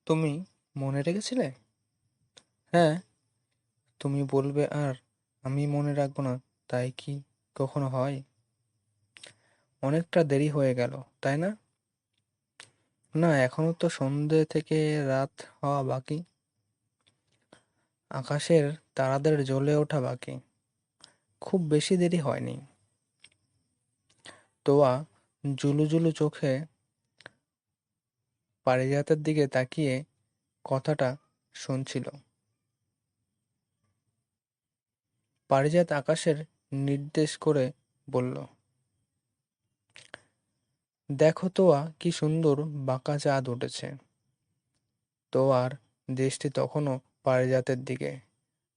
তুমি মনে রেখেছিলে? হ্যাঁ, তুমি বলবে আর আমি মনে রাখবো না, তাই কি কখনো হয়? অনেকটা দেরি হয়ে গেল, তাই না? না, এখনো তো সন্ধে থেকে রাত হওয়া বাকি। আকাশের তারাদের জ্বলে ওঠা বাকি। খুব বেশি দেরি হয়নি। তোয়া জুলু জুলু চোখে পারিজাতের দিকে তাকিয়ে কথাটা শুনছিল। পারিজাত আকাশের নির্দেশ করে বলল, দেখো তোয়া, কি সুন্দর বাঁকা চাঁদ উঠেছে। তোয়ার দৃষ্টি তখনও পারিজাতের দিকে।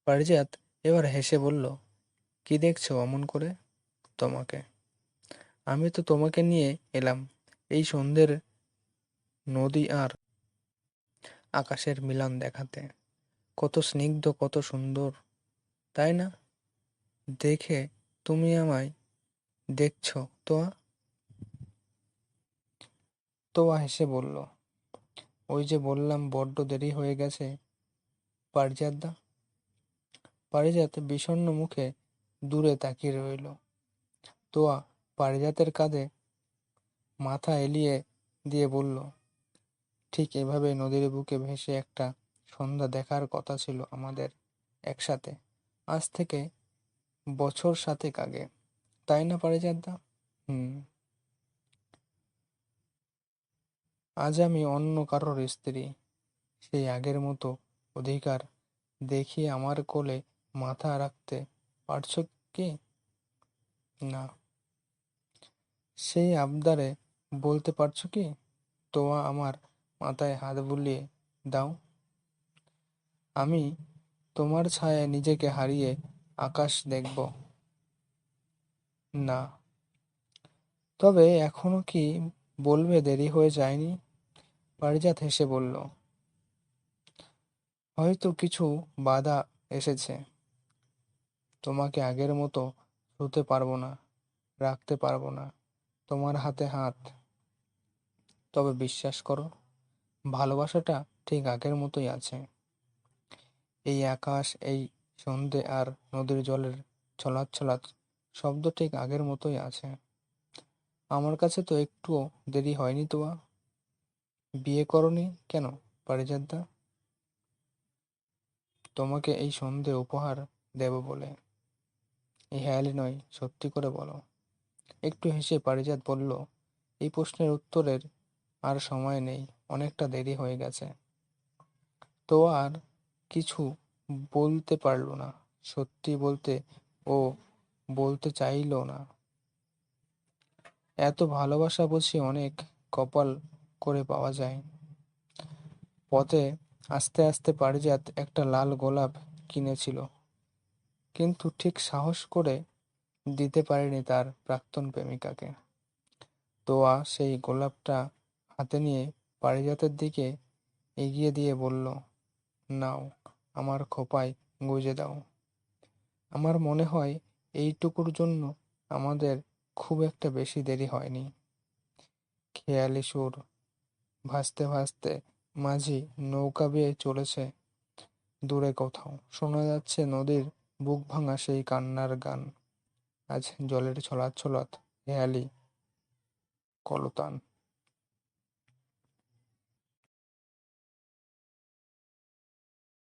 পারিজাত এবার হেসে বলল, কি দেখছো অমন করে? তোমাকে। আমি তো তোমাকে নিয়ে এলাম এই সন্ধ্যের নদী আর আকাশের মিলন দেখাতে। কত স্নিগ্ধ, কত সুন্দর, তাই না? দেখে তুমি আমায় দেখছো তোয়া? তোয়া হেসে বলল, ওই যে বললাম বড্ড দেরি হয়ে গেছে পারিজাতদা। পারিজাত বিষণ্ণ মুখে দূরে তাকিয়ে রইল। তোয়া পারিজাতের কাঁধে মাথা এলিয়ে দিয়ে বলল, ঠিক এভাবে নদীর বুকে ভেসে একটা সন্ধ্যা দেখার কথা ছিল আমাদের একসাথে, আজ থেকে বছর 7 আগে, তাই না পারিজাতদা? হুম। আজ আমি অন্য কারোর স্ত্রী, সেই আগের মতো অধিকার দেখিয়ে আমার কোলে মাথা রাখতে পারছো কি? না। সেই আবদারে বলতে পারছো কি? তোয়া আমার মাথায় হাত বুলিয়ে দাও। আমি তোমার ছায়ায় নিজেকে হারিয়ে আকাশ দেখব। না। তবে এখনো কি বলবে দেরি হয়ে যায়নি? পারিজাত হেসে বলল, হয়তো কিছু বাধা এসেছে। তোমাকে আগের মতো ছুতে পারবো না, রাখতে পারবো না তোমার হাতে হাত। তবে বিশ্বাস করো, ভালোবাসাটা ঠিক আগের মতোই আছে। এই আকাশ, এই সন্ধে আর নদীর জলের ছলাৎ ছলাৎ শব্দ ঠিক আগের মতোই আছে। আমার কাছে তো একটুও দেরি হয়নি তোয়া। বিয়ে করনি কেন পারিজাতদা? তোমাকে এই সন্ধে উপহার দেব বলে। এই হেয়ালি নয়, সত্যি করে বলো। একটু হেসে পারিজাত বলল, এই প্রশ্নের উত্তরের আর সময় নেই, অনেকটা দেরি হয়ে গেছে। তো আর কিছু বলতে পারল না। সত্যি বলতে ও বলতে চাইল না। এত ভালোবাসা বুঝি অনেক কপাল করে পাওয়া যায়। পথে আস্তে আস্তে পারিজাত একটা লাল গোলাপ কিনেছিল, কিন্তু ঠিক সাহস করে দিতে পারেনি তার প্রাক্তন প্রেমিকাকে। তোয়া সেই গোলাপটা হাতে নিয়ে পারিজাতের দিকে এগিয়ে দিয়ে বলল, নাও, আমার খোঁপায় গুঁজে দাও। আমার মনে হয় এইটুকুর জন্য আমাদের খুব একটা বেশি দেরি হয়নি। খেয়ালি সুর ভাসতে ভাসতে মাঝি নৌকা বেয়ে চলেছে দূরে কোথাও। শোনা যাচ্ছে নদীর বুক ভাঙা সেই কান্নার গান। আজ জলের ছলাৎ ছলাৎ হেয়ালি কলতান।